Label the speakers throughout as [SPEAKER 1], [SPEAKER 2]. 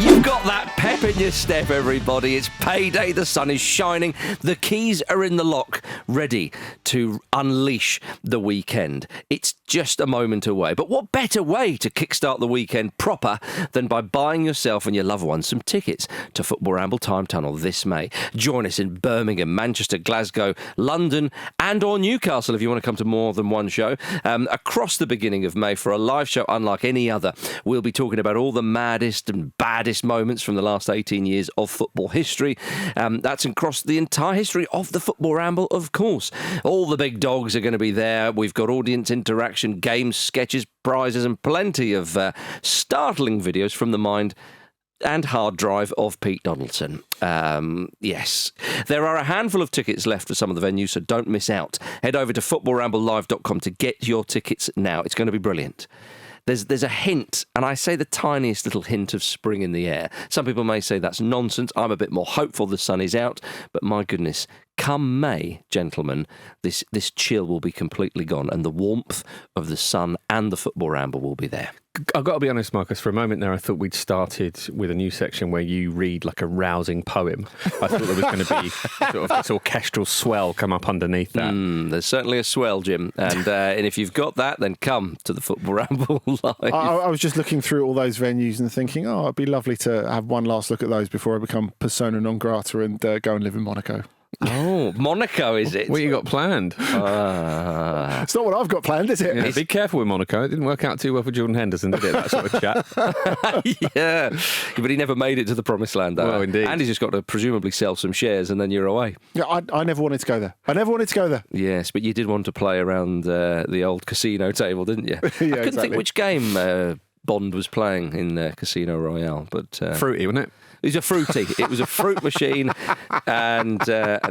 [SPEAKER 1] You've got that pep in your step, everybody. It's payday, the sun is shining, the keys are in the lock, ready to unleash the weekend. It's just a moment away. But what better way to kickstart the weekend proper than by buying yourself and your loved ones some tickets to Football Ramble Time Tunnel this May. Join us in Birmingham, Manchester, Glasgow, London and or Newcastle if you want to come to more than one show. Across the beginning of May for a live show unlike any other. We'll be talking about all the maddest and baddest moments from the last 18 years of football history. That's across the entire history of the Football Ramble, of course. All the big dogs are going to be there. We've got audience interaction, games, sketches, prizes and plenty of startling videos from the mind and hard drive of Pete Donaldson. Yes. There are a handful of tickets left for some of the venues, so don't miss out. Head over to footballramblelive.com to get your tickets now. It's going to be brilliant. There's a hint, and I say the tiniest little hint of spring in the air. Some people may say that's nonsense. I'm a bit more hopeful the sun is out, but my goodness, come May, gentlemen, this chill will be completely gone, and the warmth of the sun and the Football Ramble will be there.
[SPEAKER 2] I've got to be honest, Marcus, for a moment there I thought we'd started with a new section where you read like a rousing poem. I thought there was going to be sort of this orchestral swell come up underneath that.
[SPEAKER 1] There's certainly a swell, Jim. And if you've got that, then come to the Football Ramble Live.
[SPEAKER 3] I was just looking through all those venues and thinking, it'd be lovely to have one last look at those before I become persona non grata and go and live in Monaco.
[SPEAKER 1] Oh, Monaco, is it?
[SPEAKER 2] What you got planned?
[SPEAKER 3] It's not what I've got planned, is it?
[SPEAKER 2] Yeah, be careful with Monaco. It didn't work out too well for Jordan Henderson, did it? That sort of chat.
[SPEAKER 1] Yeah, but he never made it to the promised land, though.
[SPEAKER 2] Well, indeed.
[SPEAKER 1] And he's just got to presumably sell some shares and then you're away.
[SPEAKER 3] Yeah, I never wanted to go there.
[SPEAKER 1] Yes, but you did want to play around the old casino table, didn't you?
[SPEAKER 3] Yeah,
[SPEAKER 1] I couldn't
[SPEAKER 3] exactly.
[SPEAKER 1] think which game Bond was playing in Casino Royale, but
[SPEAKER 2] Fruity, wasn't it?
[SPEAKER 1] it was a fruity. It was a fruit machine, and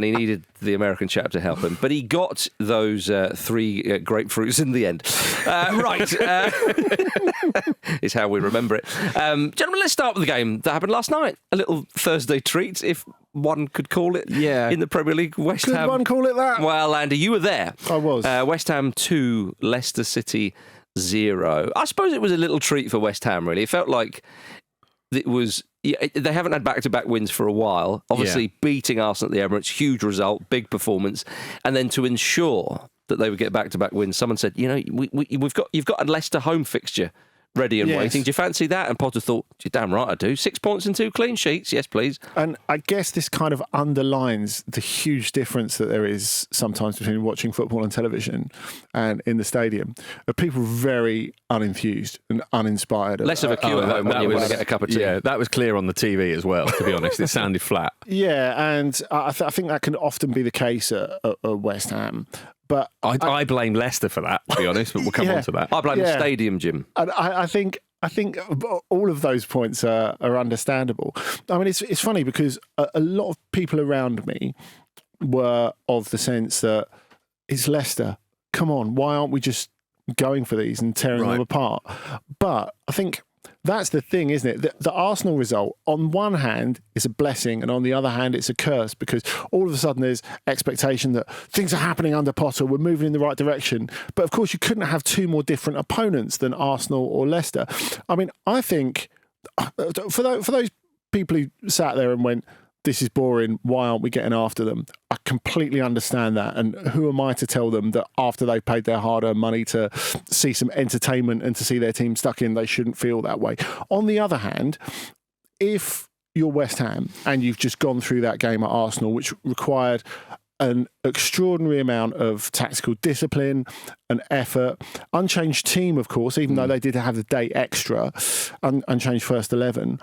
[SPEAKER 1] he needed the American chap to help him. But he got those 3 grapefruits in the end. Right. Is how we remember it. Gentlemen, let's start with the game that happened last night. A little Thursday treat, if one could call it, in the Premier League. West Ham.
[SPEAKER 3] Could one call it that?
[SPEAKER 1] Well, Andy, you were there.
[SPEAKER 3] I was.
[SPEAKER 1] West Ham 2, Leicester City 0. I suppose it was a little treat for West Ham, really. It felt like it was... They haven't had back-to-back wins for a while. Obviously, beating Arsenal at the Emirates, huge result, big performance. And then to ensure that they would get back-to-back wins, someone said, you've got a Leicester home fixture ready and waiting. Do you fancy that? And Potter thought, you're damn right I do. 6 points and 2 clean sheets. Yes, please.
[SPEAKER 3] And I guess this kind of underlines the huge difference that there is sometimes between watching football on television and in the stadium. People very unenthused and uninspired.
[SPEAKER 1] Less of a queue at home when you want to get a cup of tea.
[SPEAKER 2] Yeah, that was clear on the TV as well, to be honest. It sounded flat.
[SPEAKER 3] Yeah, and I think that can often be the case at West Ham. But
[SPEAKER 2] I blame Leicester for that, to be honest, but we'll come on to that.
[SPEAKER 1] I blame the stadium, Jim.
[SPEAKER 3] And I think all of those points are understandable. I mean, it's funny because a lot of people around me were of the sense that it's Leicester. Come on, why aren't we just going for these and tearing them apart? But I think that's the thing, isn't it? The Arsenal result, on one hand, is a blessing, and on the other hand, it's a curse, because all of a sudden there's expectation that things are happening under Potter, we're moving in the right direction. But of course, you couldn't have 2 more different opponents than Arsenal or Leicester. I mean, I think for those people who sat there and went, this is boring, why aren't we getting after them? I completely understand that. And who am I to tell them that after they paid their hard-earned money to see some entertainment and to see their team stuck in, they shouldn't feel that way? On the other hand, if you're West Ham and you've just gone through that game at Arsenal, which required an extraordinary amount of tactical discipline and effort, unchanged team, of course, even though they did have the day extra, unchanged first 11,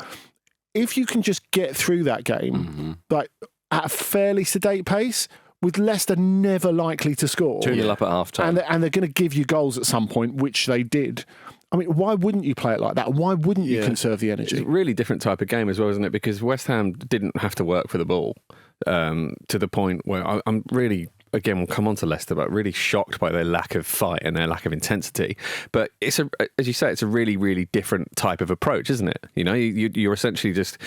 [SPEAKER 3] if you can just get through that game like at a fairly sedate pace, with Leicester never likely to score,
[SPEAKER 1] 2-0 up at half-time,
[SPEAKER 3] and they're going to give you goals at some point, which they did. I mean, why wouldn't you play it like that? Why wouldn't you conserve the energy?
[SPEAKER 2] It's a really different type of game as well, isn't it? Because West Ham didn't have to work for the ball to the point where I'm really... Again, we'll come on to Leicester, but really shocked by their lack of fight and their lack of intensity. But it's as you say, it's a really, really different type of approach, isn't it? You know, you're essentially just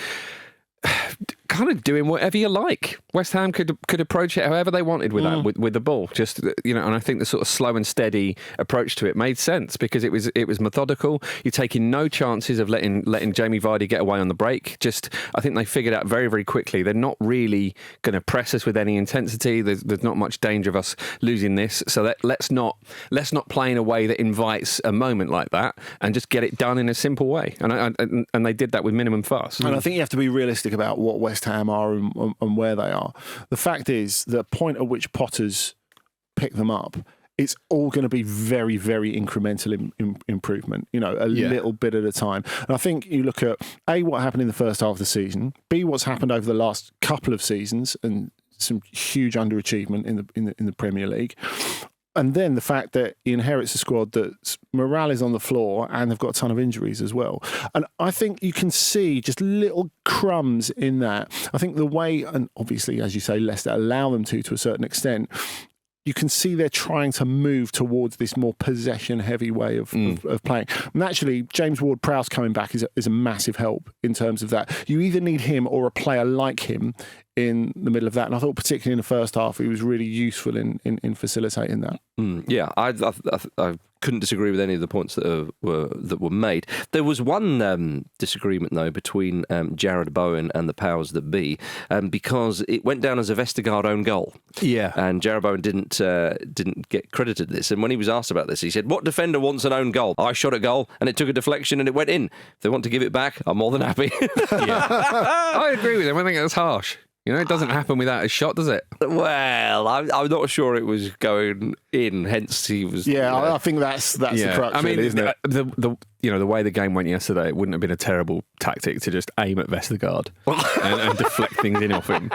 [SPEAKER 2] kind of doing whatever you like. West Ham could approach it however they wanted with that, with the ball. Just, and I think the sort of slow and steady approach to it made sense because it was methodical. You're taking no chances of letting Jamie Vardy get away on the break. I think they figured out very, very quickly they're not really going to press us with any intensity. There's not much danger of us losing this. So let's not play in a way that invites a moment like that and just get it done in a simple way. And they did that with minimum fuss.
[SPEAKER 3] And I think you have to be realistic about what West Ham are and where they are. The fact is, the point at which Potter's pick them up, it's all going to be very, very incremental improvement, little bit at a time. And I think you look at, A, what happened in the first half of the season, B, what's happened over the last couple of seasons and some huge underachievement in the Premier League. And then the fact that he inherits a squad that's morale is on the floor and they've got a ton of injuries as well. And I think you can see just little crumbs in that. I think the way, and obviously, as you say, Leicester allow them to a certain extent, you can see they're trying to move towards this more possession-heavy way of playing. And actually, James Ward-Prowse coming back is a massive help in terms of that. You either need him or a player like him in the middle of that. And I thought particularly in the first half, he was really useful in facilitating that.
[SPEAKER 1] Yeah, I couldn't disagree with any of the points that were made. There was one disagreement, though, between Jared Bowen and the powers that be, because it went down as a Vestergaard own goal.
[SPEAKER 2] Yeah.
[SPEAKER 1] And Jared Bowen didn't get credited this. And when he was asked about this, he said, "What defender wants an own goal? I shot a goal and it took a deflection and it went in. If they want to give it back, I'm more than happy."
[SPEAKER 2] I agree with him. I think that's harsh. It doesn't happen without a shot, does it?
[SPEAKER 1] Well, I'm not sure it was going in. Hence, he was.
[SPEAKER 3] Yeah, I think that's the crux, really, isn't it?
[SPEAKER 2] The way the game went yesterday, it wouldn't have been a terrible tactic to just aim at Vestergaard and deflect things in off him.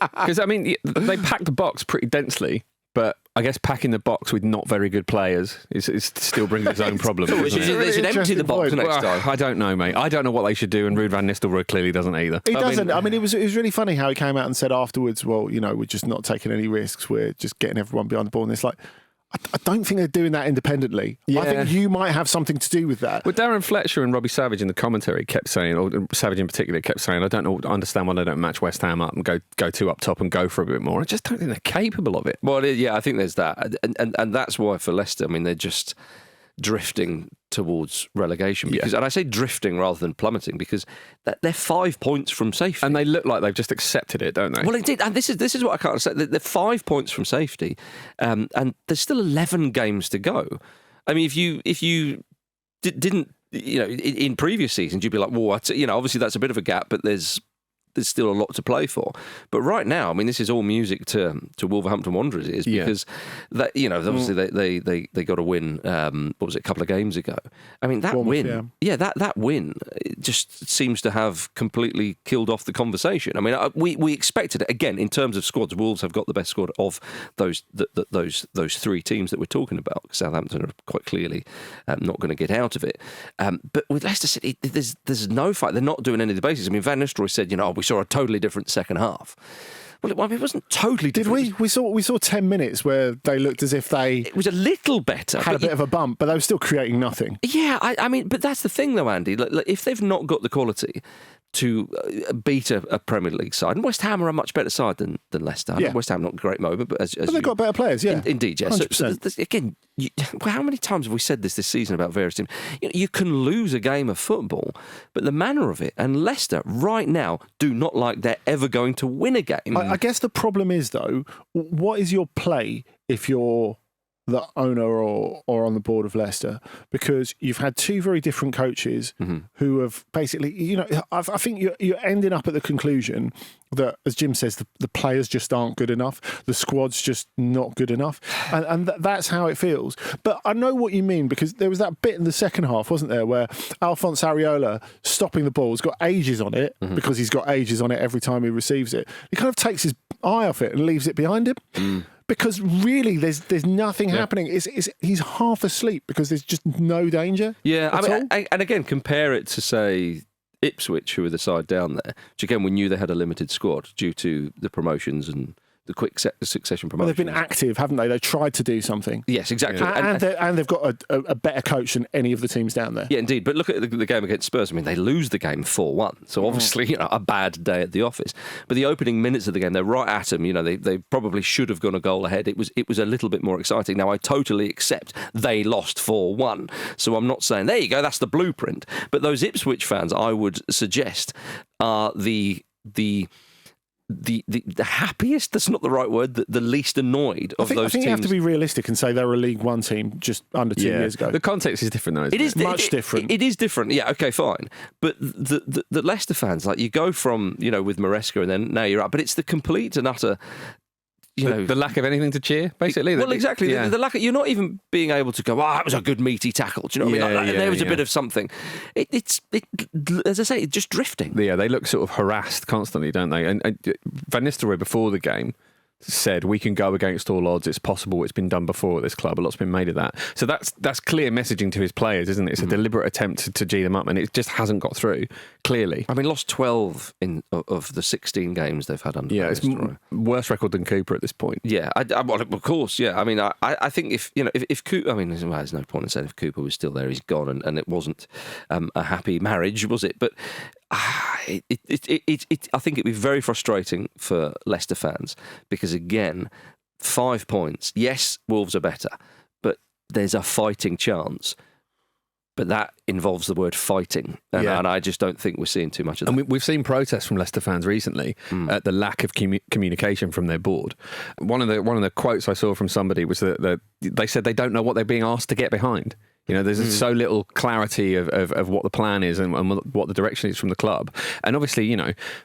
[SPEAKER 2] Because they packed the box pretty densely. But I guess packing the box with not very good players still brings its own problems.
[SPEAKER 1] They should empty the box next time.
[SPEAKER 2] I don't know, mate. I don't know what they should do, and Ruud van Nistelrooy clearly doesn't either.
[SPEAKER 3] He doesn't. It was really funny how he came out and said afterwards, well, we're just not taking any risks. We're just getting everyone behind the ball. And it's like, I don't think they're doing that independently. Yeah. I think you might have something to do with that.
[SPEAKER 2] Well, Darren Fletcher and Robbie Savage in the commentary kept saying, or Savage in particular kept saying, I don't understand why they don't match West Ham up and go two up top and go for a bit more. I just don't think they're capable of it.
[SPEAKER 1] Well, yeah, I think there's that. And that's why for Leicester, they're just drifting towards relegation. Because, and I say drifting rather than plummeting because they're 5 points from safety.
[SPEAKER 2] And they look like they've just accepted it, don't they?
[SPEAKER 1] Well, indeed. And this is what I can't say. They're 5 points from safety, and there's still 11 games to go. If you didn't, in previous seasons, you'd be like, well, obviously that's a bit of a gap, but there's still a lot to play for. But right now, this is all music to Wolverhampton Wanderers, is because that obviously they got a win. What was it, a couple of games ago? That Bournemouth, win, that win just seems to have completely killed off the conversation. We expected it again in terms of squads. Wolves have got the best squad of those three teams that we're talking about. Southampton are quite clearly not going to get out of it. But with Leicester City, there's no fight. They're not doing any of the basics. Van Nistelrooy said, we saw a totally different second half. Well, it wasn't totally different.
[SPEAKER 3] Did we? We saw 10 minutes where they looked as if it
[SPEAKER 1] was a little better.
[SPEAKER 3] Had a bit of a bump, but they were still creating nothing.
[SPEAKER 1] Yeah, but that's the thing though, Andy. If they've not got the quality to beat a Premier League side, and West Ham are a much better side than Leicester.
[SPEAKER 3] Yeah.
[SPEAKER 1] West Ham not a great moment, but
[SPEAKER 3] they've got better players, yeah.
[SPEAKER 1] Indeed, yeah. So again, how many times have we said this season about various teams? You can lose a game of football, but the manner of it, and Leicester right now do not like they're ever going to win a game.
[SPEAKER 3] I guess the problem is, though, what is your play if you're the owner or on the board of Leicester? Because you've had two very different coaches who have basically, I think you're ending up at the conclusion that, as Jim says, the players just aren't good enough. The squad's just not good enough. And that's how it feels. But I know what you mean, because there was that bit in the second half, wasn't there, where Alphonse Areola stopping the ball has got ages on it, because he's got ages on it every time he receives it. He kind of takes his eye off it and leaves it behind him. Because really, there's nothing happening. He's half asleep because there's just no danger.
[SPEAKER 1] Yeah, and again, compare it to, say, Ipswich, who were the side down there, which again we knew they had a limited squad due to the promotions and the quick succession
[SPEAKER 3] Well,
[SPEAKER 1] promotions.
[SPEAKER 3] they've been active, haven't they? They've tried to do something.
[SPEAKER 1] Yes, exactly.
[SPEAKER 3] And they've got a better coach than any of the teams down there.
[SPEAKER 1] Yeah, indeed. But look at the game against Spurs. I mean, they lose the game 4-1. So obviously, a bad day at the office. But the opening minutes of the game, they're right at them. They probably should have gone a goal ahead. It was a little bit more exciting. Now, I totally accept they lost 4-1. So I'm not saying, there you go, that's the blueprint. But those Ipswich fans, I would suggest, are the happiest, that's not the right word, the least annoyed of those teams.
[SPEAKER 3] I think you have to be realistic and say they're a League One team just under 2 years ago.
[SPEAKER 2] The context is different, though, isn't it?
[SPEAKER 1] It is
[SPEAKER 3] much different.
[SPEAKER 1] It is different. Yeah, okay, fine. But the Leicester fans, like, you go from, with Maresca and then now you're up. But it's the complete and utter...
[SPEAKER 2] The lack of anything to chear, basically.
[SPEAKER 1] Well, exactly.
[SPEAKER 2] Yeah.
[SPEAKER 1] The lack of, you're not even being able to go, that was a good meaty tackle. Do you know what I mean? Like, there was a bit of something. It's as I say, it's just drifting.
[SPEAKER 2] Yeah, they look sort of harassed constantly, don't they? And Van Nistelrooy, before the game, said we can go against all odds. It's possible. It's been done before at this club. A lot's been made of that. So that's clear messaging to his players, isn't it? It's a deliberate attempt to G them up, and it just hasn't got through. Clearly,
[SPEAKER 1] I mean, lost 12 of the 16 games they've had under.
[SPEAKER 2] Yeah, it's worse record than Cooper at this point.
[SPEAKER 1] Yeah, well, of course. Yeah, I mean, I think if Cooper, I mean, there's no point in saying if Cooper was still there, he's gone, and it wasn't a happy marriage, was it? But I think it'd be very frustrating for Leicester fans because, again, 5 points. Yes, Wolves are better, but there's a fighting chance. But that involves the word fighting, and I just don't think we're seeing too much of that.
[SPEAKER 2] And we've seen protests from Leicester fans recently at the lack of communication from their board. One of the quotes I saw from somebody was that they said they don't know what they're being asked to get behind. There's so little clarity of what the plan is and what the direction is from the club. And obviously,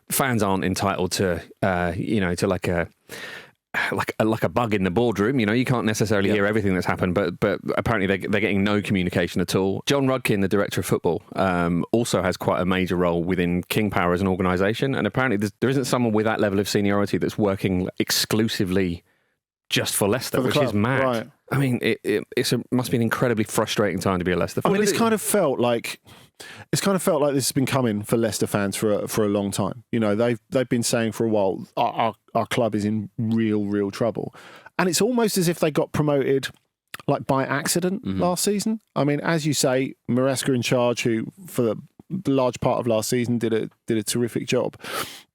[SPEAKER 2] fans aren't entitled to, to like a bug in the boardroom. You can't necessarily hear everything that's happened, but apparently they're getting no communication at all. John Rudkin, the director of football, also has quite a major role within King Power as an organisation, and apparently there isn't someone with that level of seniority that's working exclusively just for Leicester, which is mad. Right. I mean, it must be an incredibly frustrating time to be a Leicester fan.
[SPEAKER 3] I mean, it's kind of felt like this has been coming for Leicester fans for a long time. They've been saying for a while our club is in real trouble, and it's almost as if they got promoted like by accident last season. I mean, as you say, Maresca in charge, who for the large part of last season did a terrific job.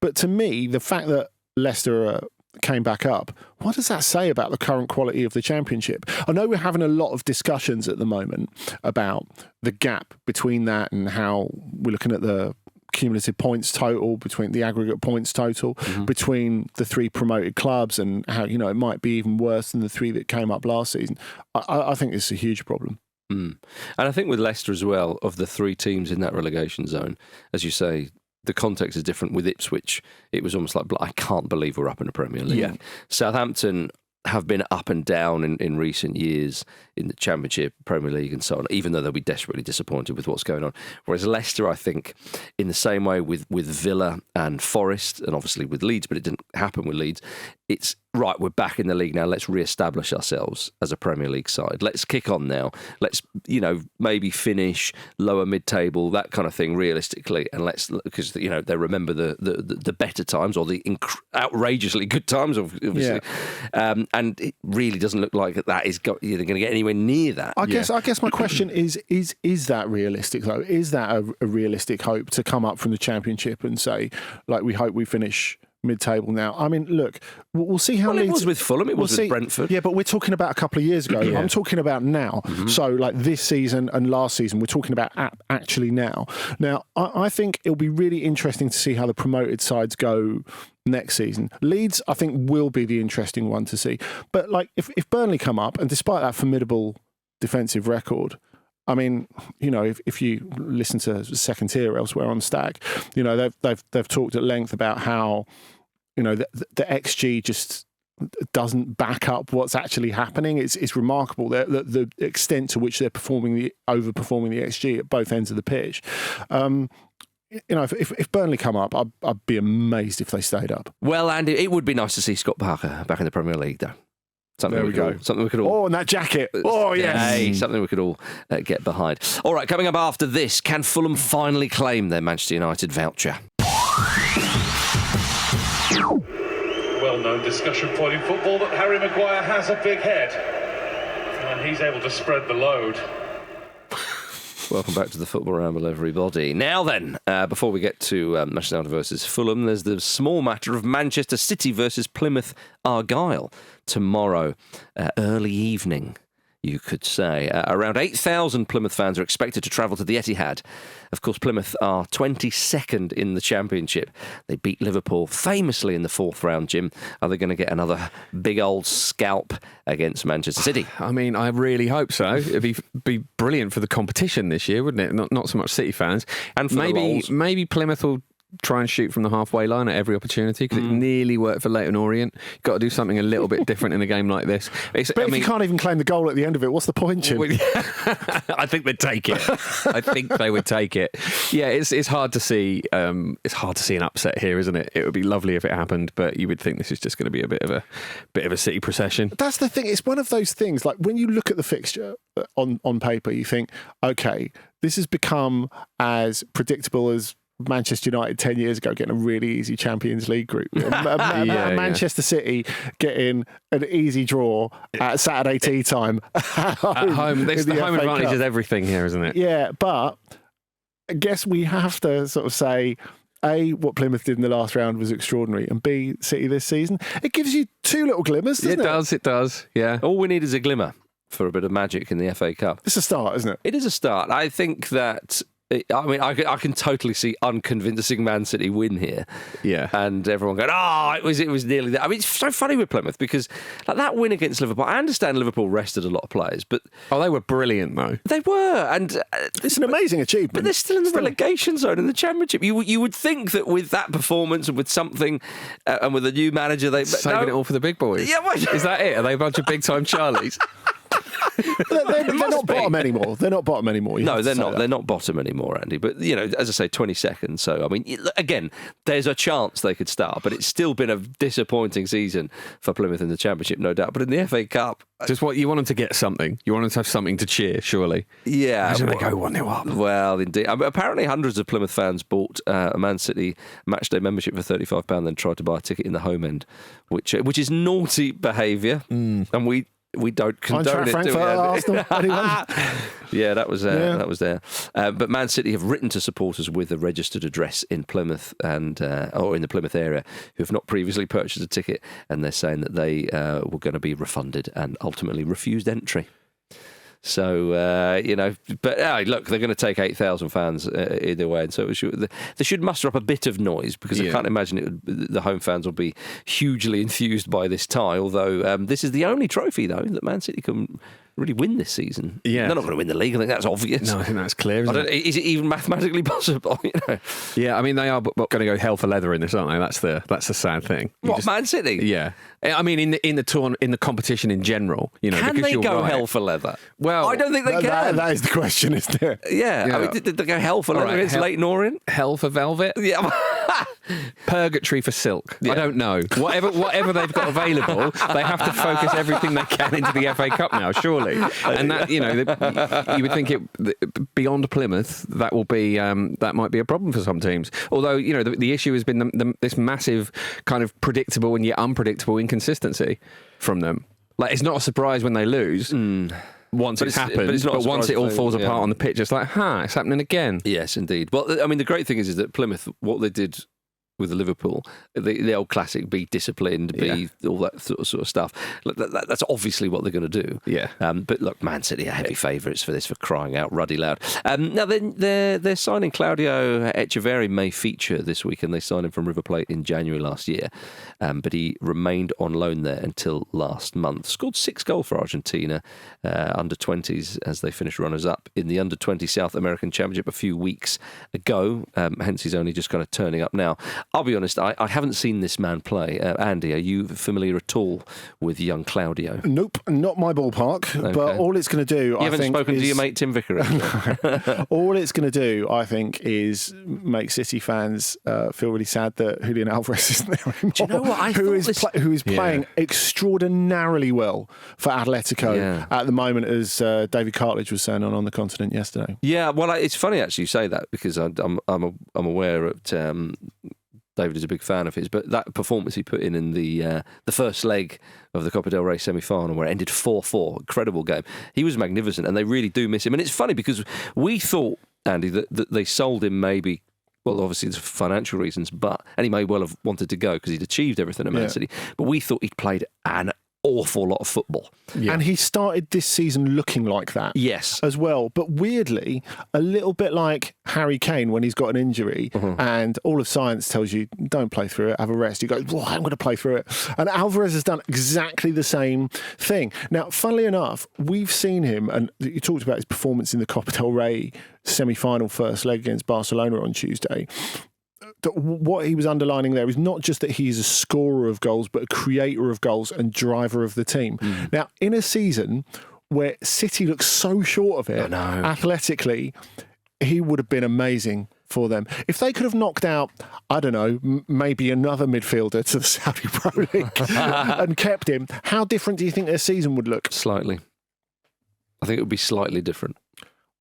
[SPEAKER 3] But to me, the fact that Leicester came back up, what does that say about the current quality of the Championship? I know we're having a lot of discussions at the moment about the gap between that and how we're looking at the cumulative points total, between the aggregate points total, between the three promoted clubs, and how, it might be even worse than the three that came up last season. I think it's a huge problem.
[SPEAKER 1] And I think with Leicester as well, of the three teams in that relegation zone, as you say, the context is different. With Ipswich, it was almost like, I can't believe we're up in the Premier League. Yeah. Southampton have been up and down in recent years in the Championship, Premier League and so on, even though they'll be desperately disappointed with what's going on. Whereas Leicester, I think, in the same way with Villa and Forest, and obviously with Leeds, but it didn't happen with Leeds, it's right, we're back in the league now. Let's re-establish ourselves as a Premier League side. Let's kick on now. Let's, maybe finish lower mid-table, that kind of thing, realistically. And let's, because, they remember the better times, or the outrageously good times, obviously. Yeah. And it really doesn't look like that is going to get anywhere near that.
[SPEAKER 3] I guess my question is that realistic, though? Is that a realistic hope to come up from the Championship and say, like, we hope we finish mid-table now? I mean, look, we'll see how
[SPEAKER 1] Leeds... It was with Fulham, it was with Brentford.
[SPEAKER 3] Yeah, but we're talking about a couple of years ago. I'm talking about now. So, like, this season and last season, we're talking about actually now. Now, I think it'll be really interesting to see how the promoted sides go next season. Leeds, I think, will be the interesting one to see. But, like, if Burnley come up, and despite that formidable defensive record, I mean, if you listen to Second Tier elsewhere on Stag, they've talked at length about how, the XG just doesn't back up what's actually happening. It's remarkable the extent to which they're overperforming the XG at both ends of the pitch. If Burnley come up, I'd be amazed if they stayed up.
[SPEAKER 1] Well, Andy, it would be nice to see Scott Parker back in the Premier League, though. Something we could all.
[SPEAKER 3] Oh, and that jacket. Oh, yes.
[SPEAKER 1] Hey, something we could all get behind. All right, coming up after this, can Fulham finally claim their Manchester United voucher?
[SPEAKER 4] Well, well-known discussion point in football that Harry Maguire has a big head and he's able to spread the load.
[SPEAKER 1] Welcome back to the Football Ramble, everybody. Now then, before we get to Manchester United versus Fulham, there's the small matter of Manchester City versus Plymouth Argyle tomorrow, early evening, you could say. Around 8,000 Plymouth fans are expected to travel to the Etihad. Of course, Plymouth are 22nd in the Championship. They beat Liverpool famously in the fourth round, Jim. Are they going to get another big old scalp against Manchester City?
[SPEAKER 2] I mean, I really hope so. It'd be brilliant for the competition this year, wouldn't it? Not so much City fans.
[SPEAKER 1] And for
[SPEAKER 2] maybe Plymouth will try and shoot from the halfway line at every opportunity, because it nearly worked for Leyton Orient. You've got to do something a little bit different in a game like this.
[SPEAKER 3] If you can't even claim the goal at the end of it, what's the point, Jim?
[SPEAKER 2] I think they'd take it. I think they would take it. Yeah, it's hard to see. It's hard to see an upset here, isn't it? It would be lovely if it happened, but you would think this is just going to be a bit of a City procession.
[SPEAKER 3] That's the thing. It's one of those things. Like when you look at the fixture on paper, you think, okay, this has become as predictable as Manchester United 10 years ago getting a really easy Champions League group. Manchester City getting an easy draw at Saturday tea time at home.
[SPEAKER 2] The home advantage
[SPEAKER 3] Cup
[SPEAKER 2] is everything here, isn't it?
[SPEAKER 3] Yeah, but I guess we have to sort of say, A, what Plymouth did in the last round was extraordinary, and B, City this season. It gives you two little glimmers, doesn't it?
[SPEAKER 2] It does, yeah.
[SPEAKER 1] All we need is a glimmer for a bit of magic in the FA Cup.
[SPEAKER 3] It's a start, isn't it?
[SPEAKER 1] It is a start. I think that... I can totally see unconvincing Man City win here.
[SPEAKER 2] Yeah.
[SPEAKER 1] And everyone going, it was nearly there. I mean, it's so funny with Plymouth because like that win against Liverpool, I understand Liverpool rested a lot of players, but...
[SPEAKER 2] Oh, they were brilliant, though.
[SPEAKER 1] They were. And
[SPEAKER 3] it's an amazing achievement.
[SPEAKER 1] But they're still in the relegation zone in the Championship. You would think that with that performance and with something, and with a new manager...
[SPEAKER 2] Saving it all for the big boys.
[SPEAKER 1] Yeah,
[SPEAKER 2] is that it? Are they a bunch of big-time Charlies?
[SPEAKER 3] they're not bottom anymore. They're not bottom anymore.
[SPEAKER 1] No, they're not. They're not bottom anymore, Andy. But, as I say, 22nd. So, I mean, again, there's a chance they could start, but it's still been a disappointing season for Plymouth in the Championship, no doubt. But in the FA Cup...
[SPEAKER 2] Just what you want them to get something. You want them to have something to cheer, surely.
[SPEAKER 1] Yeah.
[SPEAKER 2] Imagine they go 1-0 up.
[SPEAKER 1] Well, indeed. Apparently, hundreds of Plymouth fans bought a Man City matchday membership for £35, then tried to buy a ticket in the home end, which is naughty behaviour. And we don't condone it, do we?
[SPEAKER 3] Arsenal,
[SPEAKER 1] yeah, that was there. But Man City have written to supporters with a registered address in Plymouth or in the Plymouth area who have not previously purchased a ticket, and they're saying that they were going to be refunded and ultimately refused entry. So, but look, they're going to take 8,000 fans either way. And so they should muster up a bit of noise because I can't imagine the home fans will be hugely enthused by this tie. Although this is the only trophy, though, that Man City can really win this season. Yeah. They're not going to win the league. I think that's obvious.
[SPEAKER 2] No, I think that's clear, isn't it?
[SPEAKER 1] Is it even mathematically possible?
[SPEAKER 2] Yeah, I mean, they are going to go hell for leather in this, aren't they? That's the sad thing.
[SPEAKER 1] Man City?
[SPEAKER 2] Yeah. I mean, in the competition in general,
[SPEAKER 1] can they go hell for leather?
[SPEAKER 2] Well,
[SPEAKER 1] I don't think they can.
[SPEAKER 3] That is the question, isn't it?
[SPEAKER 1] Yeah. I mean, did they go hell for leather against Leyton Orient?
[SPEAKER 2] Hell for velvet?
[SPEAKER 1] Yeah.
[SPEAKER 2] Purgatory for silk. Yeah. I don't know. Whatever they've got available, they have to focus everything they can into the FA Cup now, surely. And that, you would think beyond Plymouth, that will be that might be a problem for some teams. Although, the issue has been this massive kind of predictable and yet unpredictable inconsistency from them. Like, it's not a surprise when they lose. Once it's happened, but once it all falls apart on the pitch, it's like, it's happening again.
[SPEAKER 1] Yes, indeed. Well, I mean, the great thing is that Plymouth, what they did with Liverpool, the old classic, be disciplined, all that sort of stuff. That's obviously what they're going to do.
[SPEAKER 2] Yeah.
[SPEAKER 1] But look, Man City are heavy favourites for this, for crying out ruddy loud. Now, they're signing Claudio Echeverri may feature this week, and they signed him from River Plate in January last year. But he remained on loan there until last month. Scored 6 goals for Argentina, under-20s, as they finished runners-up in the under-20 South American Championship a few weeks ago. Hence, he's only just kind of turning up now. I'll be honest, I haven't seen this man play. Andy, are you familiar at all with young Claudio?
[SPEAKER 3] Nope, not my ballpark. Okay. But all it's going to do,
[SPEAKER 1] you haven't spoken to your mate Tim Vicker.
[SPEAKER 3] All it's going to do, I think, is make City fans feel really sad that Julian Alvarez isn't there anymore.
[SPEAKER 1] Do you know what?
[SPEAKER 3] Who is playing extraordinarily well for Atletico at the moment, as David Cartledge was saying on the continent yesterday.
[SPEAKER 1] Yeah, well, it's funny actually you say that, because I'm aware that David is a big fan of his, but that performance he put in the first leg of the Copa del Rey semi-final, where it ended 4-4, incredible game. He was magnificent, and they really do miss him. And it's funny because we thought, Andy, that they sold him maybe. Well, obviously, it's for financial reasons, and he may well have wanted to go because he'd achieved everything at Man City. But we thought he'd played an awful lot of football.
[SPEAKER 3] Yeah. And he started this season looking like that.
[SPEAKER 1] Yes.
[SPEAKER 3] As well. But weirdly, a little bit like Harry Kane when he's got an injury and all of science tells you, don't play through it, have a rest. You go, well, I'm going to play through it. And Alvarez has done exactly the same thing. Now, funnily enough, we've seen him, and you talked about his performance in the Copa del Rey semi-final first leg against Barcelona on Tuesday. What he was underlining there is not just that he's a scorer of goals, but a creator of goals and driver of the team. Now, in a season where City looks so short of it, athletically, he would have been amazing for them. If they could have knocked out, I don't know, maybe another midfielder to the Saudi Pro League and kept him, how different do you think their season would look?
[SPEAKER 1] Slightly. I think it would be slightly different.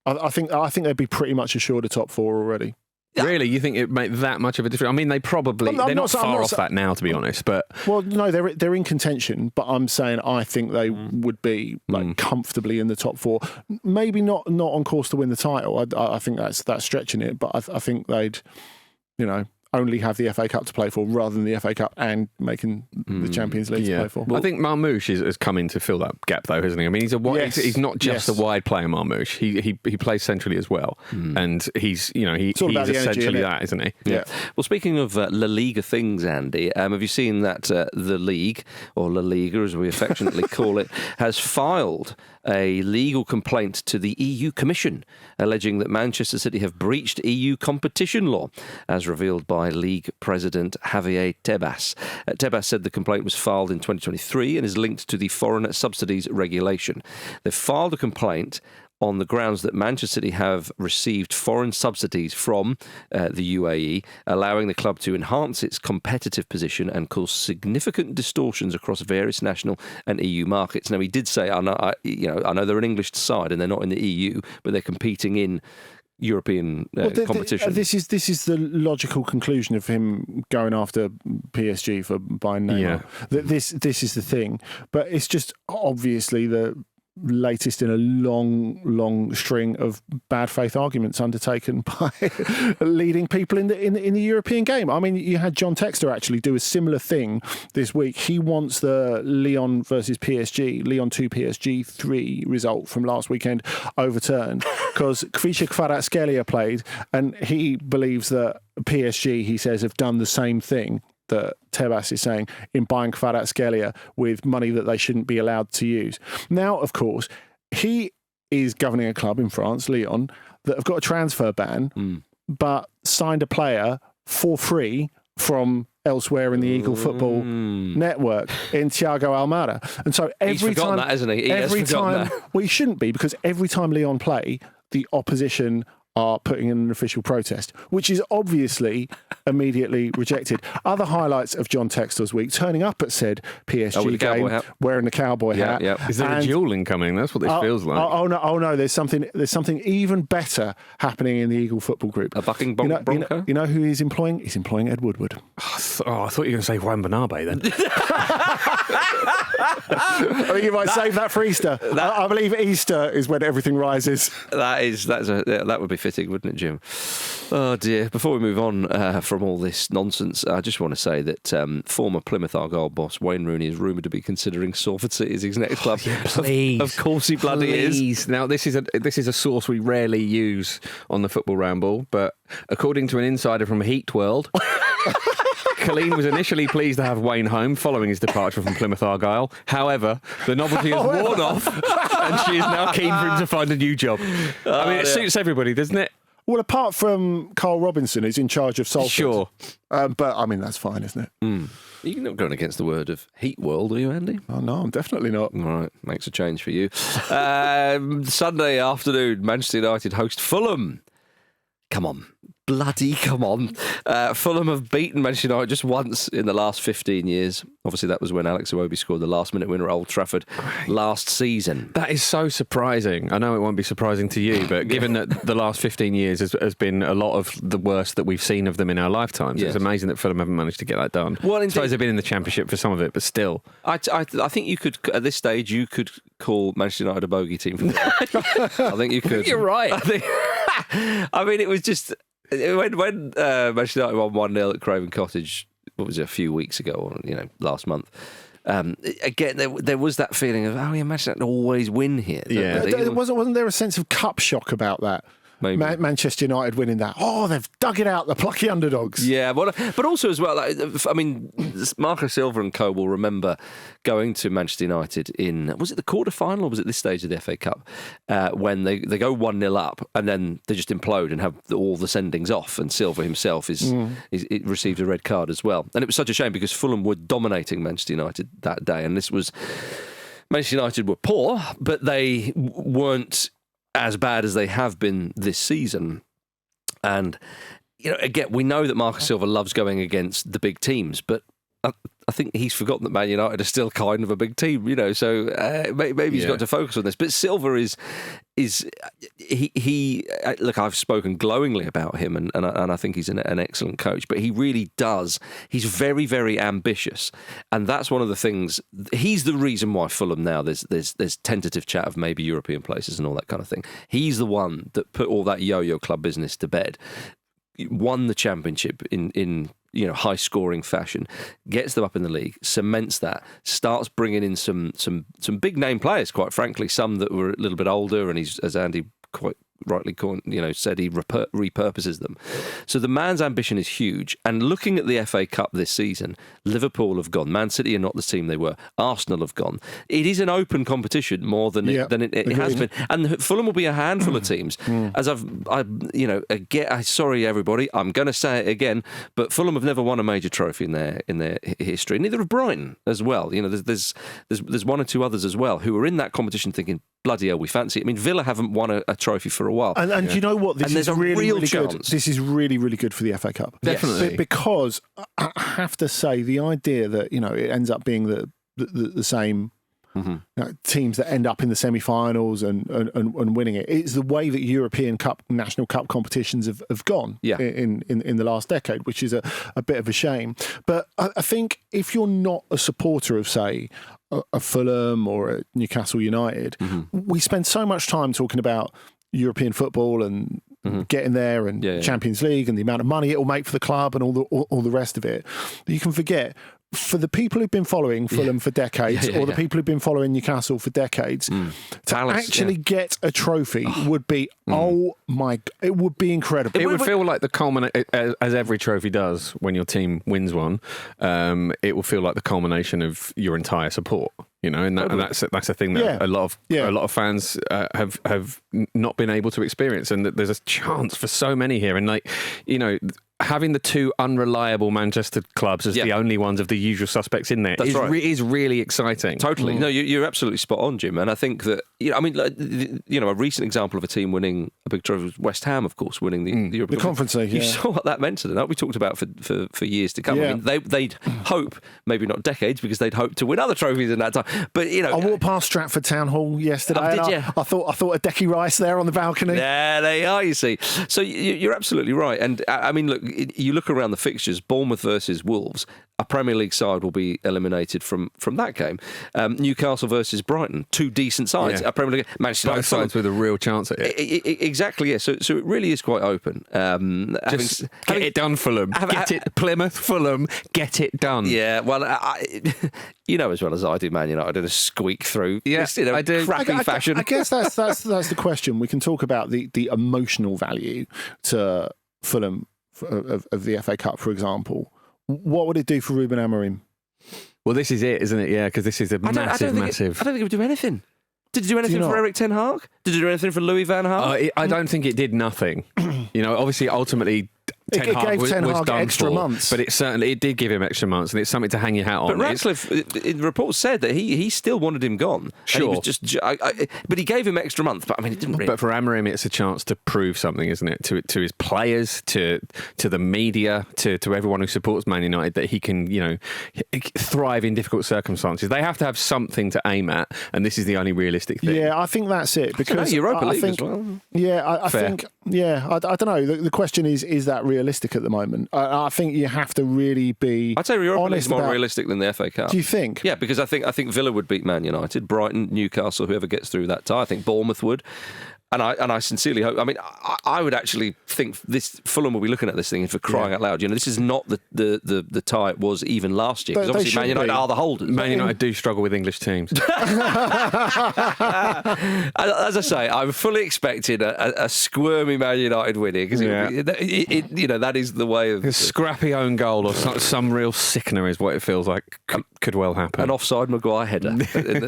[SPEAKER 3] I think they'd be pretty much assured a top four already.
[SPEAKER 2] Really? You think it made that much of a difference? I mean, they're not far off that now, to be honest. But
[SPEAKER 3] well, no, they're in contention. But I'm saying I think they would be comfortably in the top four. Maybe not on course to win the title. I think that's stretching it. But I think they'd, only have the FA Cup to play for rather than the FA Cup and making the Champions League to play for.
[SPEAKER 2] Well, I think Marmoush has come in to fill that gap, though, hasn't he? I mean, he's not just a wide player, Marmoush. He plays centrally as well, and he's essentially that, isn't he?
[SPEAKER 1] Yeah. Well, speaking of La Liga things, Andy, have you seen that the league, or La Liga as we affectionately call it, has filed a legal complaint to the EU Commission, alleging that Manchester City have breached EU competition law, as revealed by League President Javier Tebas. Tebas said the complaint was filed in 2023 and is linked to the foreign subsidies regulation. They've filed a complaint on the grounds that Manchester City have received foreign subsidies from the UAE, allowing the club to enhance its competitive position and cause significant distortions across various national and EU markets. Now, he did say, I know they're an English side and they're not in the EU, but they're competing in European competition.
[SPEAKER 3] This is the logical conclusion of him going after PSG for buying Neymar. Yeah. This is the thing, but it's just obviously the latest in a long string of bad faith arguments undertaken by leading people in the European game. I mean, you had John Textor actually do a similar thing this week. He wants the Lyon versus PSG, Lyon 2 PSG 3 result from last weekend overturned because Kvisha Kvaratskhelia played, and he believes that PSG, he says, have done the same thing that Tebas is saying in buying Kvaratskhelia with money that they shouldn't be allowed to use. Now, of course, he is governing a club in France, Lyon, that have got a transfer ban, but signed a player for free from elsewhere in the Eagle Football network in Thiago Almada. And so every time,
[SPEAKER 1] that, hasn't he?
[SPEAKER 3] Well, he shouldn't be, because every time Lyon play, the opposition are putting in an official protest, which is obviously immediately rejected. Other highlights of John Textor's week: turning up at said PSG game wearing the cowboy hat.
[SPEAKER 2] Yeah. Is there a duel incoming? That's what this feels like.
[SPEAKER 3] Oh no! There's something even better happening in the Eagle Football Group.
[SPEAKER 1] A bucking bronco.
[SPEAKER 3] You know who he's employing? He's employing Ed Woodward.
[SPEAKER 2] I thought you were going to say Juan Bernabé then.
[SPEAKER 3] I think you might save that for Easter. I believe Easter is when everything rises.
[SPEAKER 1] That would be fitting, wouldn't it, Jim? Oh dear. Before we move on from all this nonsense, I just want to say that former Plymouth Argyle boss Wayne Rooney is rumoured to be considering Salford City as his next club.
[SPEAKER 2] Please,
[SPEAKER 1] of course he bloody is.
[SPEAKER 2] Now, this is a source we rarely use on the Football Ramble, but according to an insider from Heat World, Colleen was initially pleased to have Wayne home following his departure from Plymouth Argyle. However, the novelty has worn off, and she is now keen for him to find a new job. I mean, it suits everybody, doesn't it?
[SPEAKER 3] Well, apart from Carl Robinson, who's in charge of Salford.
[SPEAKER 2] Sure.
[SPEAKER 3] But, I mean, that's fine, isn't it?
[SPEAKER 1] You're not going against the word of Heat World, are you, Andy?
[SPEAKER 3] Oh, no, I'm definitely not.
[SPEAKER 1] All right, makes a change for you. Sunday afternoon, Manchester United host Fulham. Come on. bloody come on. Fulham have beaten Manchester United just once in the last 15 years. Obviously, that was when Alex Iwobi scored the last-minute winner at Old Trafford last season.
[SPEAKER 2] That is so surprising. I know it won't be surprising to you, but given that the last 15 years has been a lot of the worst that we've seen of them in our lifetimes,
[SPEAKER 1] Yes.
[SPEAKER 2] it's amazing that Fulham haven't managed to get that done.
[SPEAKER 1] Well,
[SPEAKER 2] I suppose they've been in the Championship for some of it, but still.
[SPEAKER 1] I think you could, at this stage, you could call Manchester United a bogey team. For I think you could.
[SPEAKER 2] You're right.
[SPEAKER 1] I mean, it was just... When Manchester United won 1-0 at Craven Cottage, what was it, a few weeks ago, or last month, again, there was that feeling of, Manchester United always win here.
[SPEAKER 3] Wasn't there a sense of cup shock about that?
[SPEAKER 1] Maybe.
[SPEAKER 3] Manchester United winning that. Oh, they've dug it out, the plucky underdogs.
[SPEAKER 1] Yeah, but also as well, Marco Silva and co will remember going to Manchester United in, was it the quarter-final or was it this stage of the FA Cup, when they go 1-0 up and then they just implode and have all the sendings off, and Silva himself received a red card as well. And it was such a shame because Fulham were dominating Manchester United that day, and this was... Manchester United were poor, but they weren't as bad as they have been this season. And, again, we know that Marcus Silva loves going against the big teams, but I think he's forgotten that Man United are still kind of a big team, so maybe he's got to focus on this. But Silva is look, I've spoken glowingly about him, and I think he's an excellent coach, but he really does. He's very, very ambitious, and that's one of the things. He's the reason why Fulham now there's tentative chat of maybe European places and all that kind of thing. He's the one that put all that yo-yo club business to bed. Won the Championship in high scoring fashion, gets them up in the league, cements that, starts bringing in some big name players, quite frankly, some that were a little bit older, and he's, as Andy quite rightly said, he repurposes them. So the man's ambition is huge. And looking at the FA Cup this season, Liverpool have gone. Man City are not the team they were. Arsenal have gone. It is an open competition more than it has been. And Fulham will be a handful of teams. As sorry everybody, I'm going to say it again, but Fulham have never won a major trophy in their history. Neither have Brighton as well. There's one or two others as well who are in that competition thinking, bloody hell, we fancy it. I mean, Villa haven't won a trophy for a while.
[SPEAKER 3] And you know what? This
[SPEAKER 1] there's
[SPEAKER 3] is
[SPEAKER 1] a
[SPEAKER 3] really,
[SPEAKER 1] real
[SPEAKER 3] really
[SPEAKER 1] chance.
[SPEAKER 3] good. This is really, really good for the FA Cup.
[SPEAKER 2] Definitely.
[SPEAKER 3] Because I have to say, the idea that, it ends up being the same teams that end up in the semi-finals and winning it. It's the way that European Cup, National Cup competitions have gone in the last decade, which is a bit of a shame. But I think if you're not a supporter of, say, a Fulham or a Newcastle United, we spend so much time talking about European football and getting there and Champions League and the amount of money it will make for the club and all the rest of it. You can forget, for the people who've been following Fulham for decades or the people who've been following Newcastle for decades, to actually get a trophy would be, it would be incredible.
[SPEAKER 2] It would feel like the culmination, as every trophy does when your team wins one, it will feel like the culmination of your entire support. And that's a thing that a lot of fans have not been able to experience, and that there's a chance for so many here. And having the two unreliable Manchester clubs as the only ones of the usual suspects in there is really exciting.
[SPEAKER 1] Totally. No, you're absolutely spot on, Jim. And I think that, a recent example of a team winning a big trophy was West Ham, of course, winning the European
[SPEAKER 3] Conference League.
[SPEAKER 1] You saw what that meant to them. That we talked about for years to come.
[SPEAKER 3] Yeah.
[SPEAKER 1] I mean, they'd hope, maybe not decades, because they'd hope to win other trophies in that time. But,
[SPEAKER 3] I walked past Stratford Town Hall yesterday. I thought a Decky Rice there on the balcony.
[SPEAKER 1] Yeah, they are, you see. So you're absolutely right. And I mean, look, you look around the fixtures, Bournemouth versus Wolves, a Premier League side will be eliminated from that game. Newcastle versus Brighton, two decent sides.
[SPEAKER 2] Yeah.
[SPEAKER 1] A Premier League, Manchester
[SPEAKER 2] Both sides with a real chance at it.
[SPEAKER 1] Exactly, yeah. So it really is quite open.
[SPEAKER 2] Get it done, Fulham. Plymouth, Fulham, get it done.
[SPEAKER 1] Yeah, well, as well as I do, Man United, a squeak through.
[SPEAKER 2] Yes,
[SPEAKER 1] I do. Crappy fashion.
[SPEAKER 3] I guess that's the question. We can talk about the emotional value to Fulham of the FA Cup, for example. What would it do for Ruben Amorim?
[SPEAKER 2] Well, this is it, isn't it? Yeah, because this is a massive.
[SPEAKER 1] I don't think it would do anything. Did it do anything for Erik ten Hag? Did it do anything for Louis van Gaal?
[SPEAKER 2] I don't think it did nothing. Obviously, ultimately,
[SPEAKER 3] It gave Ten Hag extra months.
[SPEAKER 2] But it did give him extra months, and it's something to hang your hat on.
[SPEAKER 1] But Ratcliffe, in the report, said that he still wanted him gone.
[SPEAKER 2] Sure.
[SPEAKER 1] And he was just, but he gave him extra months. But I mean, it didn't really.
[SPEAKER 2] But for Amorim, it's a chance to prove something, isn't it? To his players, to the media, to everyone who supports Man United, that he can, thrive in difficult circumstances. They have to have something to aim at, and this is the only realistic thing.
[SPEAKER 3] Yeah, I think that's it. Because
[SPEAKER 1] Europa League
[SPEAKER 3] think,
[SPEAKER 1] as well.
[SPEAKER 3] Yeah, I think. Yeah, I don't know. The question is that realistic at the moment? I think you have to really be.
[SPEAKER 1] I'd say Europa League
[SPEAKER 3] honest
[SPEAKER 1] is more
[SPEAKER 3] about,
[SPEAKER 1] realistic than the FA Cup.
[SPEAKER 3] Do you think?
[SPEAKER 1] Yeah, because I think Villa would beat Man United, Brighton, Newcastle, whoever gets through that tie. I think Bournemouth would. And I sincerely hope. I mean, I would actually think this Fulham will be looking at this thing for crying out loud. This is not the tie it was even last year. Because obviously Man United are the holders.
[SPEAKER 2] Man United do struggle with English teams.
[SPEAKER 1] As I say, I'm fully expecting a squirmy Man United winning because that is the way of
[SPEAKER 2] a scrappy own goal or some real sickener is what it feels like could well happen.
[SPEAKER 1] An offside Maguire header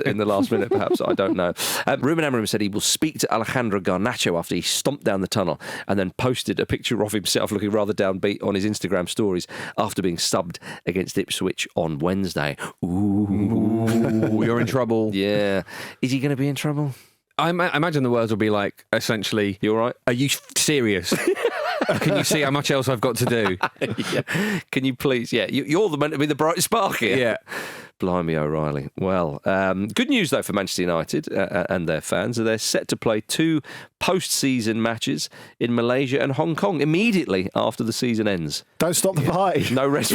[SPEAKER 1] in the last minute, perhaps. I don't know. Ruben Amorim said he will speak to Alejandro Garnacho after he stomped down the tunnel and then posted a picture of himself looking rather downbeat on his Instagram stories after being subbed against Ipswich on Wednesday.
[SPEAKER 2] Ooh, you're in trouble.
[SPEAKER 1] Yeah. Is he going to be in trouble?
[SPEAKER 2] I imagine the words will be like, essentially,
[SPEAKER 1] you all right?
[SPEAKER 2] Are you serious? Can you see how much else I've got to do?
[SPEAKER 1] Yeah. Can you please? Yeah, you're meant to be the bright spark here.
[SPEAKER 2] Yeah.
[SPEAKER 1] Blimey O'Reilly. Well, good news, though, for Manchester United and their fans. They're set to play 2 post-season matches in Malaysia and Hong Kong immediately after the season ends.
[SPEAKER 3] Don't stop the party.
[SPEAKER 1] No rest.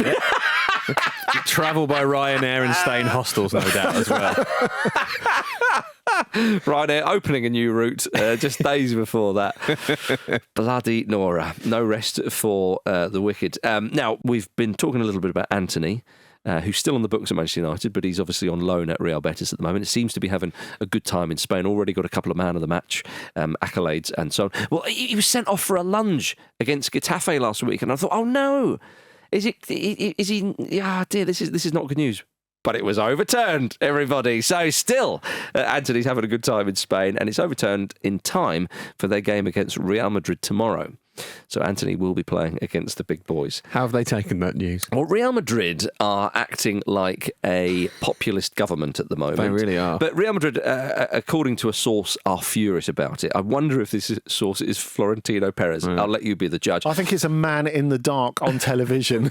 [SPEAKER 2] Travel by Ryanair and stay in hostels, no doubt, as well.
[SPEAKER 1] Ryanair opening a new route just days before that. Bloody Nora. No rest for the wicked. Now, we've been talking a little bit about Antony, who's still on the books at Manchester United, but he's obviously on loan at Real Betis at the moment. It seems to be having a good time in Spain. Already got a couple of man of the match accolades and so on. Well, he was sent off for a lunge against Getafe last week, and I thought, oh no, is he? Ah, dear, this is not good news. But it was overturned, everybody. So still, Antony's having a good time in Spain, and it's overturned in time for their game against Real Madrid tomorrow. So Antony will be playing against the big boys.
[SPEAKER 2] How have they taken that news?
[SPEAKER 1] Well, Real Madrid are acting like a populist government at the moment.
[SPEAKER 2] They really are.
[SPEAKER 1] But Real Madrid, according to a source, are furious about it. I wonder if this source is Florentino Perez. I'll let you be the judge.
[SPEAKER 3] I think it's a man in the dark on television.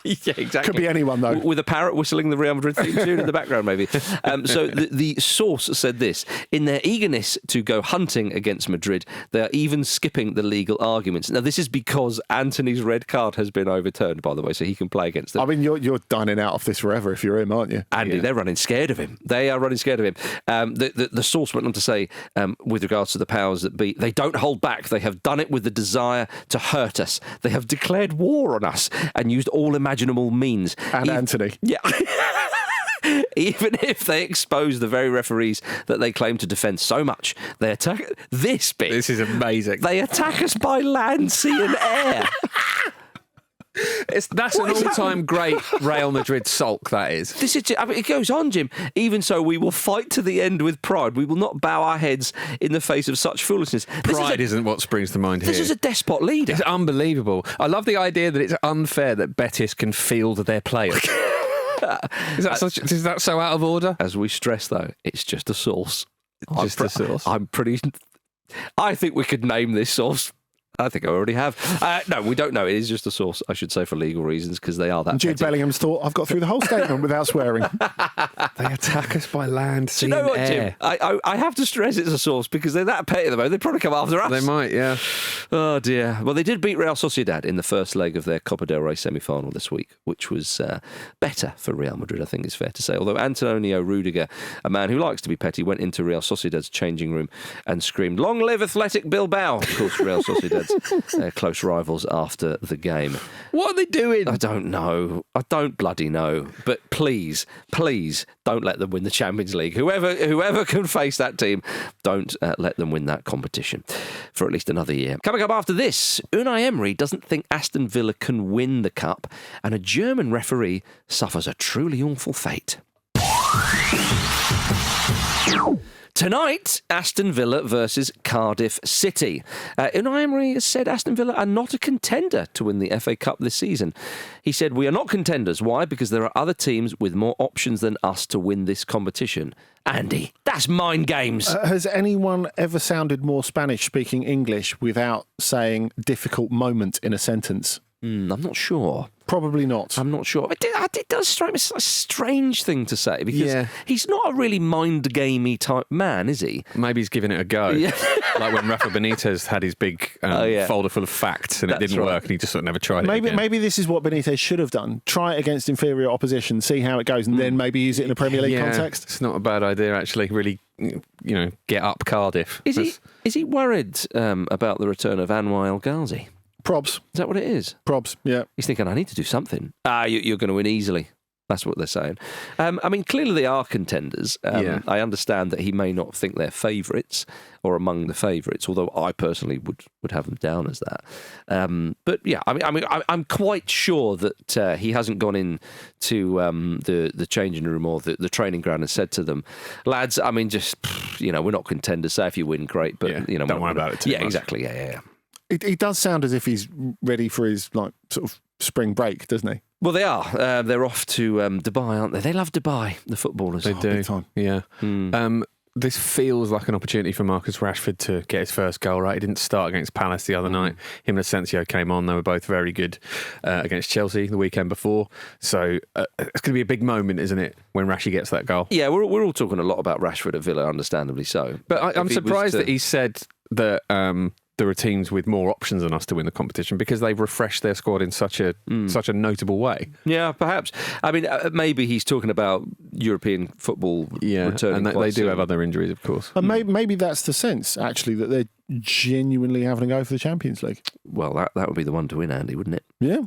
[SPEAKER 1] Yeah, exactly.
[SPEAKER 3] Could be anyone, though.
[SPEAKER 1] With a parrot whistling the Real Madrid theme tune in the background, maybe. So the source said this. In their eagerness to go hunting against Madrid, they are even skipping the legal arguments. Now, this is because Antony's red card has been overturned, by the way, so he can play against them.
[SPEAKER 3] I mean, you're dining out of this forever if you're him, aren't you?
[SPEAKER 1] Andy, they're running scared of him. They are running scared of him. The source went on to say, with regards to the powers that be, they don't hold back. They have done it with the desire to hurt us. They have declared war on us and used all imaginable means.
[SPEAKER 3] And Antony.
[SPEAKER 1] Yeah. Even if they expose the very referees that they claim to defend so much, they attack this bit.
[SPEAKER 2] This is amazing.
[SPEAKER 1] They attack us by land, sea, and air.
[SPEAKER 2] That's an all-time great Real Madrid sulk, that is.
[SPEAKER 1] This is. I mean, it goes on, Jim. Even so, we will fight to the end with pride. We will not bow our heads in the face of such foolishness.
[SPEAKER 2] Pride isn't what springs to mind here.
[SPEAKER 1] This is a despot leader.
[SPEAKER 2] It's unbelievable. I love the idea that it's unfair that Betis can field their players. Is that so out of order?
[SPEAKER 1] As we stress, though, it's just a source.
[SPEAKER 2] Just a source.
[SPEAKER 1] I think we could name this source. I think I already have. No, we don't know. It is just a source, I should say, for legal reasons, because they are that.
[SPEAKER 3] And Jude
[SPEAKER 1] petty.
[SPEAKER 3] Bellingham's thought, I've got through the whole statement without swearing.
[SPEAKER 2] They attack us by land, sea,
[SPEAKER 1] Do you know what,
[SPEAKER 2] and air.
[SPEAKER 1] Jim? I have to stress it's a source because they're that petty at the moment. They'd probably come after us.
[SPEAKER 2] They might, yeah.
[SPEAKER 1] Oh, dear. Well, they did beat Real Sociedad in the first leg of their Copa del Rey semi-final this week, which was better for Real Madrid, I think it's fair to say. Although Antonio Rudiger, a man who likes to be petty, went into Real Sociedad's changing room and screamed, "Long live Athletic Bilbao!" Of course, Real Sociedad's close rivals after the game.
[SPEAKER 2] What are they doing?
[SPEAKER 1] I don't know. I don't bloody know. But please don't let them win the Champions League. Whoever can face that team, don't let them win that competition for at least another year. Coming up after this, Unai Emery doesn't think Aston Villa can win the cup, and a German referee suffers a truly awful fate. Tonight, Aston Villa versus Cardiff City. Unai Emery has said Aston Villa are not a contender to win the FA Cup this season. He said, "We are not contenders. Why? Because there are other teams with more options than us to win this competition." Andy, that's mind games.
[SPEAKER 3] Has anyone ever sounded more Spanish-speaking English without saying difficult moment in a sentence?
[SPEAKER 1] I'm not sure.
[SPEAKER 3] Probably not.
[SPEAKER 1] I'm not sure. It does strike me as a strange thing to say because he's not a really mind-gamey type man, is he?
[SPEAKER 2] Maybe he's giving it a go.
[SPEAKER 1] Yeah.
[SPEAKER 2] Like when Rafa Benitez had his big folder full of facts and it didn't work and he just sort of never tried it again.
[SPEAKER 3] Maybe this is what Benitez should have done. Try it against inferior opposition, see how it goes, and then maybe use it in a Premier League context.
[SPEAKER 2] It's not a bad idea, actually. Really, get up Cardiff.
[SPEAKER 1] Is he worried about the return of Anwar El Ghazi?
[SPEAKER 3] Probs.
[SPEAKER 1] Is that what it is?
[SPEAKER 3] Probs, yeah.
[SPEAKER 1] He's thinking, I need to do something. You're going to win easily. That's what they're saying. Clearly they are contenders. I understand that he may not think they're favourites or among the favourites, although I personally would have them down as that. I'm quite sure that he hasn't gone in to the changing room or the training ground and said to them, lads, we're not contenders. Say if you win, great, but
[SPEAKER 2] don't worry about it too much.
[SPEAKER 1] Exactly. Yeah.
[SPEAKER 3] He does sound as if he's ready for his sort of spring break, doesn't he?
[SPEAKER 1] Well, they are. They're off to Dubai, aren't they? They love Dubai, the footballers.
[SPEAKER 2] They do.
[SPEAKER 3] Big time.
[SPEAKER 2] Yeah. This feels like an opportunity for Marcus Rashford to get his first goal, right? He didn't start against Palace the other night. Him and Asensio came on. They were both very good against Chelsea the weekend before. So it's going to be a big moment, isn't it, when Rashi gets that goal?
[SPEAKER 1] Yeah, we're all talking a lot about Rashford at Villa, understandably so.
[SPEAKER 2] But I'm surprised that he said that there are teams with more options than us to win the competition because they've refreshed their squad in such a notable way.
[SPEAKER 1] Yeah, perhaps. Maybe he's talking about European football returning.
[SPEAKER 2] And they do have other injuries, of course.
[SPEAKER 3] And maybe that's the sense, actually, that they're genuinely having a go for the Champions League.
[SPEAKER 1] Well, that would be the one to win, Andy, wouldn't it?
[SPEAKER 3] Yeah.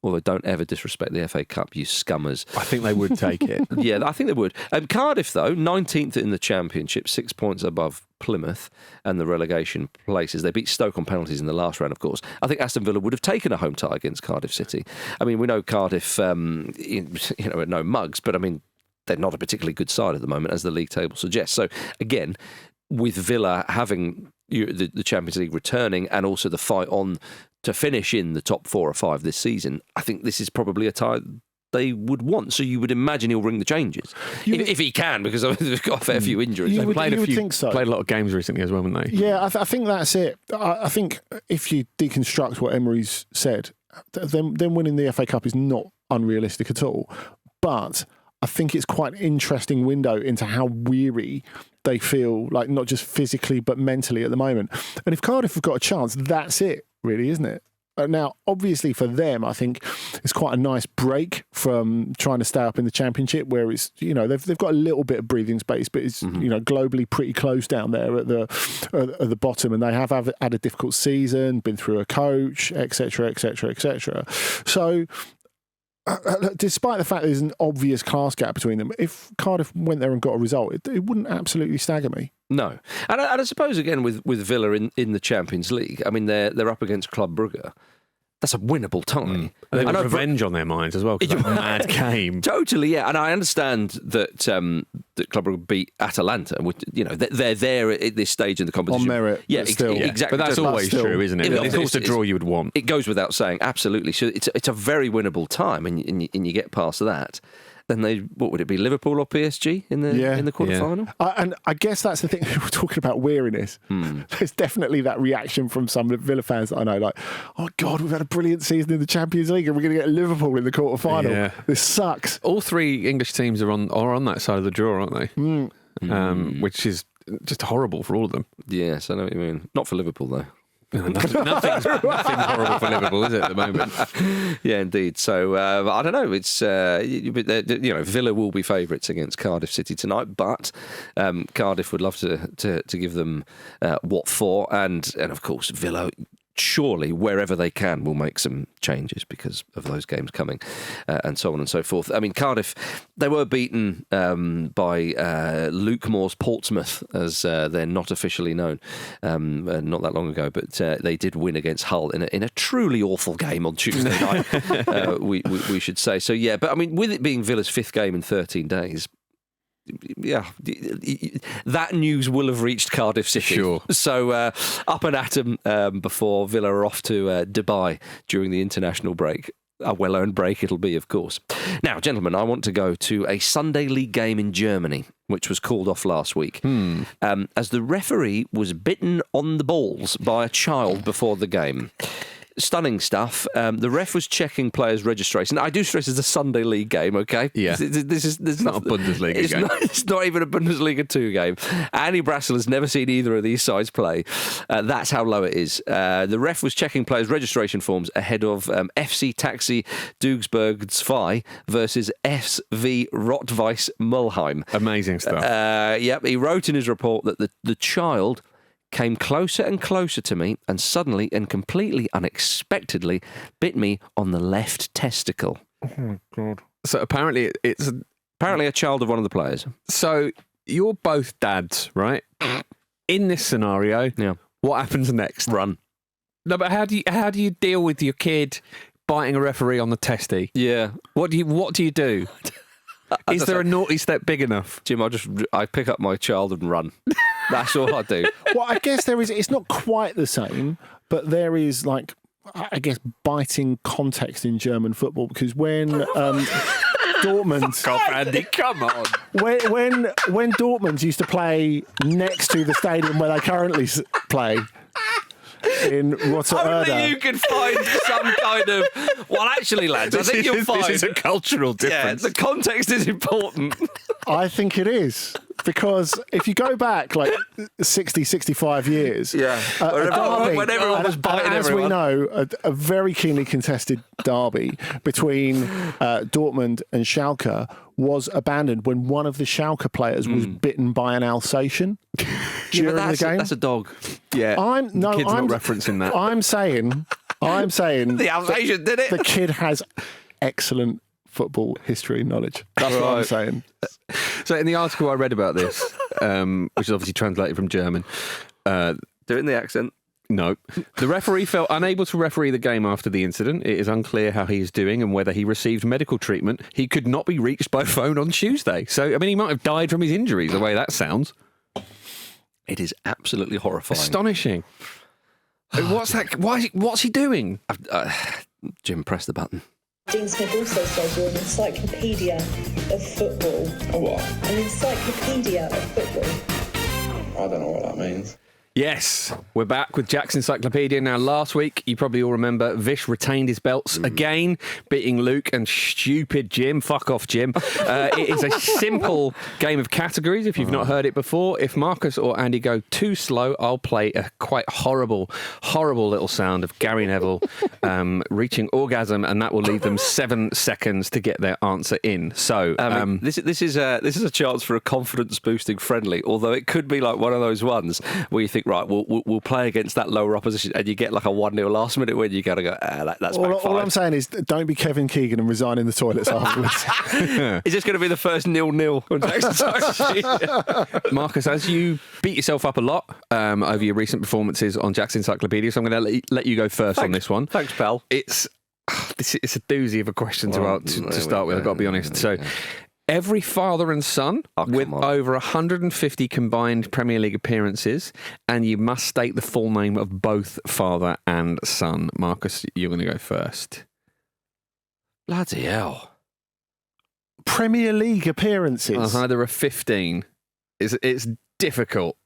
[SPEAKER 1] Although don't ever disrespect the FA Cup, you scummers.
[SPEAKER 2] I think they would take it.
[SPEAKER 1] Yeah, I think they would. Cardiff, though, 19th in the Championship, 6 points above Plymouth and the relegation places. They beat Stoke on penalties in the last round, of course. I think Aston Villa would have taken a home tie against Cardiff City. We know Cardiff, are no mugs, but they're not a particularly good side at the moment, as the league table suggests. So, again, with Villa having the Champions League returning and also the fight on to finish in the top 4 or 5 this season, I think this is probably a tie they would want. So you would imagine he'll ring the changes if he can, because they've got a fair few injuries.
[SPEAKER 3] You
[SPEAKER 1] They
[SPEAKER 3] would think so.
[SPEAKER 2] Played a lot of games recently as well, haven't they?
[SPEAKER 3] Yeah, I think that's it. I think if you deconstruct what Emery's said, then winning the FA Cup is not unrealistic at all. But I think it's quite an interesting window into how weary they feel, like not just physically but mentally at the moment. And if Cardiff have got a chance, that's it, really, isn't it? Now, obviously for them, I think it's quite a nice break from trying to stay up in the Championship, where it's, they've got a little bit of breathing space, but it's, globally pretty close down there at the bottom, and they have had a difficult season, been through a coach, etc., etc., etc. So, despite the fact there's an obvious class gap between them, if Cardiff went there and got a result, it wouldn't absolutely stagger me.
[SPEAKER 1] No. And I suppose, again, with Villa in the Champions League, they're up against Club Brugge. That's a winnable tie.
[SPEAKER 2] They have revenge on their minds as well, because that mad game.
[SPEAKER 1] Totally, yeah. And I understand that Club Brugge beat Atalanta. They're there at this stage in the competition.
[SPEAKER 3] On merit.
[SPEAKER 1] Yeah,
[SPEAKER 3] still.
[SPEAKER 1] Exactly.
[SPEAKER 2] But that's always true, isn't it? It's the draw you would want.
[SPEAKER 1] It goes without saying, absolutely. So it's a very winnable time, and you get past that. Then what would it be, Liverpool or PSG in the quarter-final?
[SPEAKER 3] And I guess that's the thing. We're talking about weariness. There's definitely that reaction from some Villa fans that I know, like, oh God, we've had a brilliant season in the Champions League and we're going to get Liverpool in the quarter-final. Yeah. This sucks.
[SPEAKER 2] All 3 English teams are on that side of the draw, aren't they? Which is just horrible for all of them.
[SPEAKER 1] Yes, I know what you mean. Not for Liverpool, though.
[SPEAKER 2] Nothing's horrible for Liverpool, is it, at the moment?
[SPEAKER 1] Yeah, indeed. So I don't know. It's Villa will be favourites against Cardiff City tonight, but Cardiff would love to give them what for, and of course Villa, surely wherever they can will make some changes because of those games coming, and so on and so forth. Cardiff, they were beaten by Luke Moore's Portsmouth, as they're not officially known, not that long ago, but they did win against Hull in a truly awful game on Tuesday night, we should say. So yeah, but with it being Villa's 5th game in 13 days, yeah, that news will have reached Cardiff City.
[SPEAKER 2] Sure.
[SPEAKER 1] So up and at 'em before Villa are off to Dubai during the international break. A well-earned break it'll be, of course. Now, gentlemen, I want to go to a Sunday League game in Germany, which was called off last week, as the referee was bitten on the balls by a child before the game. Stunning stuff. The ref was checking players' registration. I do stress it's a Sunday League game, okay?
[SPEAKER 2] Yeah.
[SPEAKER 1] This is
[SPEAKER 2] not a Bundesliga
[SPEAKER 1] it's
[SPEAKER 2] game.
[SPEAKER 1] It's not even a Bundesliga 2 game. Andy Brassel has never seen either of these sides play. That's how low it is. The ref was checking players' registration forms ahead of FC Taxi Dugsburg 2 versus SV Rot-Weiss Mulheim.
[SPEAKER 2] Amazing stuff.
[SPEAKER 1] Yep, he wrote in his report that the child came closer and closer to me and suddenly and completely unexpectedly bit me on the left testicle.
[SPEAKER 3] Oh, my God.
[SPEAKER 2] So apparently it's...
[SPEAKER 1] Apparently a child of one of the players.
[SPEAKER 2] So you're both dads, right? In this scenario,
[SPEAKER 1] Yeah.
[SPEAKER 2] what happens next?
[SPEAKER 1] Run.
[SPEAKER 2] No, but how do you deal with your kid biting a referee on the testy?
[SPEAKER 1] Yeah.
[SPEAKER 2] What do you do? Is there a naughty step big enough?
[SPEAKER 1] Jim, I pick up my child and run. That's all I do.
[SPEAKER 3] Well, I guess there is. It's not quite the same, but there is, like, I guess, biting context in German football, because when Dortmund,
[SPEAKER 2] God, Andy, come on.
[SPEAKER 3] when Dortmund used to play next to the stadium where they currently play in Rotterdam.
[SPEAKER 1] Only you can find some kind of... Well, actually, lads, I think you'll find...
[SPEAKER 2] This is a cultural difference.
[SPEAKER 1] Yeah, the context is important.
[SPEAKER 3] I think it is. Because if you go back like 60, 65 years,
[SPEAKER 1] Yeah.
[SPEAKER 3] a derby,
[SPEAKER 1] When everyone was biting
[SPEAKER 3] as
[SPEAKER 1] everyone.
[SPEAKER 3] we know, a very keenly contested derby between Dortmund and Schalke was abandoned when one of the Schalke players was bitten by an Alsatian during the game.
[SPEAKER 1] That's a dog.
[SPEAKER 2] Yeah.
[SPEAKER 3] I'm
[SPEAKER 2] Kid's not referencing that.
[SPEAKER 3] I'm saying
[SPEAKER 1] The Alsatian did it.
[SPEAKER 3] the kid has excellent football history knowledge. That's what I'm saying.
[SPEAKER 2] So in the article I read about this, which is obviously translated from German,
[SPEAKER 1] Doing the accent.
[SPEAKER 2] no. The referee felt unable to referee the game after the incident. It is unclear how he is doing and whether he received medical treatment. He could not be reached by phone on Tuesday. So, I mean, he might have died from his injuries, the way that sounds.
[SPEAKER 1] It is absolutely horrifying.
[SPEAKER 2] Astonishing. What's that? What's he doing?
[SPEAKER 1] Jim, press the button.
[SPEAKER 5] Dean Smith also said you're an encyclopedia of football.
[SPEAKER 6] A what?
[SPEAKER 5] An encyclopedia of football.
[SPEAKER 6] I don't know what that means.
[SPEAKER 2] Yes, we're back with Jack's Encyclopedia. Now, last week, you probably all remember, Vish retained his belts again, beating Luke and stupid Jim. Fuck off, Jim. It is a simple game of categories, if you've not heard it before. If Marcus or Andy go too slow, I'll play a quite horrible little sound of Gary Neville reaching orgasm, and that will leave them 7 seconds to get their answer in. So,
[SPEAKER 1] This is a chance for a confidence-boosting friendly, although it could be like one of those ones where you think, right, we'll play against that lower opposition, and you get like a 1-0 last minute win. You got to go, that's
[SPEAKER 3] All
[SPEAKER 1] backfired.
[SPEAKER 3] I'm saying is, don't be Kevin Keegan and resign in the toilets afterwards.
[SPEAKER 1] Is this going to be the first 0-0 on Jackson?
[SPEAKER 2] Marcus, as you beat yourself up a lot over your recent performances on Jack's Encyclopedia, so I'm going to let you go first on this one.
[SPEAKER 1] Thanks, pal.
[SPEAKER 2] It's a doozy of a question to start with, I've got to be honest. So, every father and son with over 150 combined Premier League appearances, and you must state the full name of both father and son. Marcus, you're going to go first.
[SPEAKER 1] Bloody hell.
[SPEAKER 3] Premier League appearances.
[SPEAKER 2] There are 15. It's difficult.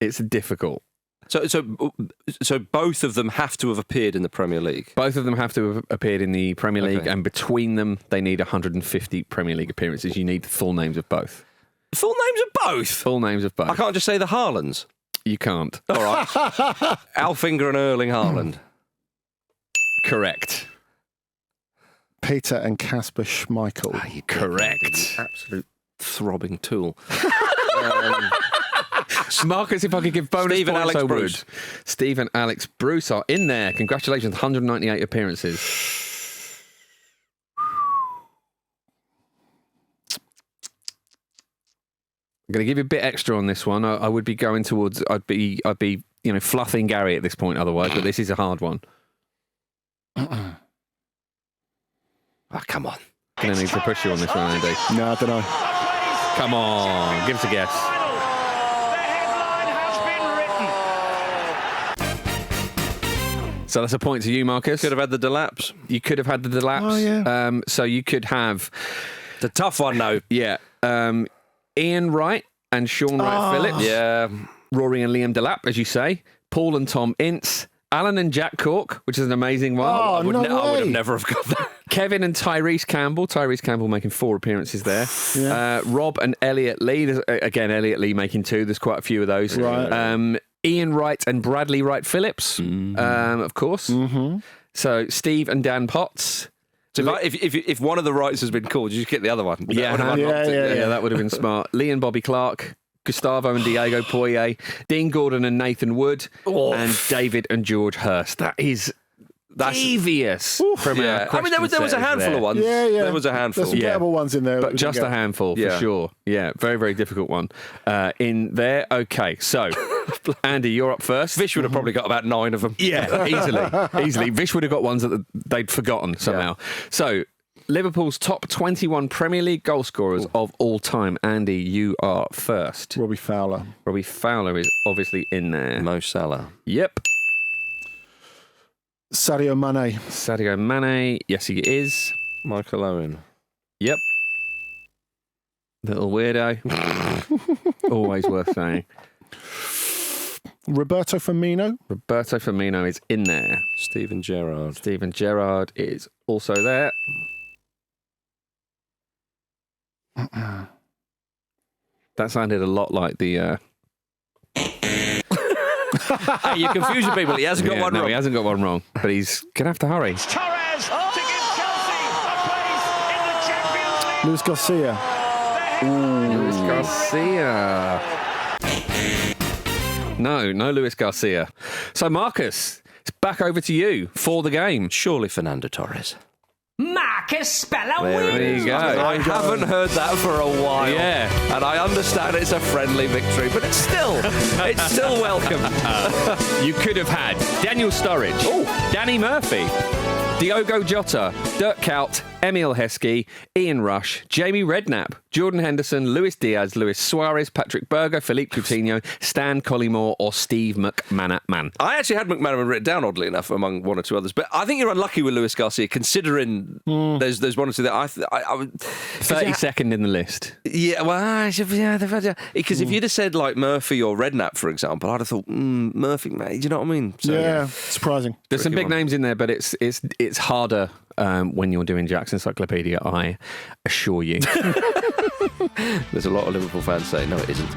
[SPEAKER 2] It's difficult.
[SPEAKER 1] So both of them have to have appeared in the Premier League.
[SPEAKER 2] Both of them have to have appeared in the Premier League, and between them, they need 150 Premier League appearances. You need the full names of both.
[SPEAKER 1] Full names of both?
[SPEAKER 2] Full names of both.
[SPEAKER 1] I can't just say the Haalands.
[SPEAKER 2] You can't.
[SPEAKER 1] All right. Alfinger and Erling Haaland.
[SPEAKER 2] Correct.
[SPEAKER 3] Peter and Kasper Schmeichel.
[SPEAKER 2] Correct.
[SPEAKER 1] Absolute throbbing tool.
[SPEAKER 2] Marcus, if I could give bonus
[SPEAKER 1] Steve and
[SPEAKER 2] points,
[SPEAKER 1] Alex
[SPEAKER 2] I
[SPEAKER 1] Bruce.
[SPEAKER 2] would. Steve and Alex Bruce are in there. Congratulations, 198 appearances. I'm going to give you a bit extra on this one. I would be going towards. I'd be fluffing Gary at this point otherwise, but this is a hard one.
[SPEAKER 1] Oh, come on.
[SPEAKER 2] I'm going to need to push you on this one, Andy.
[SPEAKER 3] No, I don't know.
[SPEAKER 2] Come on, give us a guess.
[SPEAKER 6] The headline has been written.
[SPEAKER 2] So that's a point to you, Marcus.
[SPEAKER 1] Could have had the Delaps.
[SPEAKER 2] You could have had the Delaps.
[SPEAKER 3] Oh, yeah.
[SPEAKER 2] So you could have,
[SPEAKER 1] The tough one, though.
[SPEAKER 2] yeah, Ian Wright and Sean Wright-Phillips.
[SPEAKER 1] Yeah.
[SPEAKER 2] Rory and Liam Delap, as you say. Paul and Tom Ince. Alan and Jack Cork, which is an amazing one.
[SPEAKER 3] Oh,
[SPEAKER 1] I would
[SPEAKER 3] way.
[SPEAKER 1] have never have got that.
[SPEAKER 2] Kevin and Tyrese Campbell. Tyrese Campbell making 4 appearances there.
[SPEAKER 3] Yeah.
[SPEAKER 2] Rob and Elliot Lee. Again, Elliot Lee making 2. There's quite a few of those.
[SPEAKER 3] Right.
[SPEAKER 2] Ian Wright and Bradley Wright-Phillips, of course.
[SPEAKER 3] Mm-hmm.
[SPEAKER 2] So Steve and Dan Potts.
[SPEAKER 1] So if one of the Wrights has been called, you just get the other one. That would have unlocked it.
[SPEAKER 2] Yeah, that would have been smart. Lee and Bobby Clark. Gustavo and Diego Poirier, Dean Gordon and Nathan Wood, and David and George Hurst. That's devious from our
[SPEAKER 1] I mean, there was a
[SPEAKER 2] question
[SPEAKER 1] handful
[SPEAKER 2] setters
[SPEAKER 1] of ones.
[SPEAKER 3] Yeah.
[SPEAKER 1] There was a handful.
[SPEAKER 3] There's some gettable ones in there.
[SPEAKER 2] But just a handful, for
[SPEAKER 1] Yeah.
[SPEAKER 2] sure. Yeah, very, very difficult one in there. Okay, so, Andy, you're up first.
[SPEAKER 1] Vish would have probably got about 9 of them.
[SPEAKER 2] Yeah, easily. Vish would have got ones that they'd forgotten somehow. So, Liverpool's top 21 Premier League goal scorers of all time. Andy, you are first.
[SPEAKER 3] Robbie Fowler.
[SPEAKER 2] Robbie Fowler is obviously in there.
[SPEAKER 1] Mo Salah.
[SPEAKER 2] Yep.
[SPEAKER 3] Sadio Mane.
[SPEAKER 2] Sadio Mane. Yes, he is.
[SPEAKER 1] Michael Owen.
[SPEAKER 2] Yep. Little weirdo. Always worth saying.
[SPEAKER 3] Roberto Firmino.
[SPEAKER 2] Roberto Firmino is in there.
[SPEAKER 1] Steven Gerrard.
[SPEAKER 2] Steven Gerrard is also there. That sounded a lot like the...
[SPEAKER 1] Hey, you're confusing people. He hasn't got one
[SPEAKER 2] no,
[SPEAKER 1] wrong.
[SPEAKER 2] he hasn't got one wrong, but he's going to have to hurry.
[SPEAKER 6] Torres to give Chelsea a place in the Champions League.
[SPEAKER 3] Luis Garcia.
[SPEAKER 2] Luis Garcia. No Luis Garcia. So, Marcus, it's back over to you for the game.
[SPEAKER 1] Surely Fernando Torres.
[SPEAKER 7] Marcus Speller
[SPEAKER 2] There
[SPEAKER 7] wins.
[SPEAKER 2] you go.
[SPEAKER 1] I haven't heard that for a while.
[SPEAKER 2] Yeah.
[SPEAKER 1] And I understand it's a friendly victory, but it's still welcome.
[SPEAKER 2] You could have had Daniel Sturridge, Danny Murphy, Diogo Jota, Dirk Kuyt, Emil Heskey, Ian Rush, Jamie Redknapp, Jordan Henderson, Luis Diaz, Luis Suarez, Patrick Berger, Philippe Coutinho, Stan Collymore, or Steve McManaman.
[SPEAKER 1] I actually had McManaman written down, oddly enough, among one or two others. But I think you're unlucky with Luis Garcia, considering there's one or two that I would...
[SPEAKER 2] 32nd in the list.
[SPEAKER 1] Yeah, well, because if you'd have said like Murphy or Redknapp, for example, I'd have thought Murphy, mate. Do you know what I mean? So,
[SPEAKER 3] Yeah, surprising.
[SPEAKER 2] There's some
[SPEAKER 1] Tricky
[SPEAKER 2] big
[SPEAKER 1] one.
[SPEAKER 2] names in there, but it's harder when you're doing Jack's Encyclopedia, I assure you.
[SPEAKER 1] There's a lot of Liverpool fans saying, no, it isn't.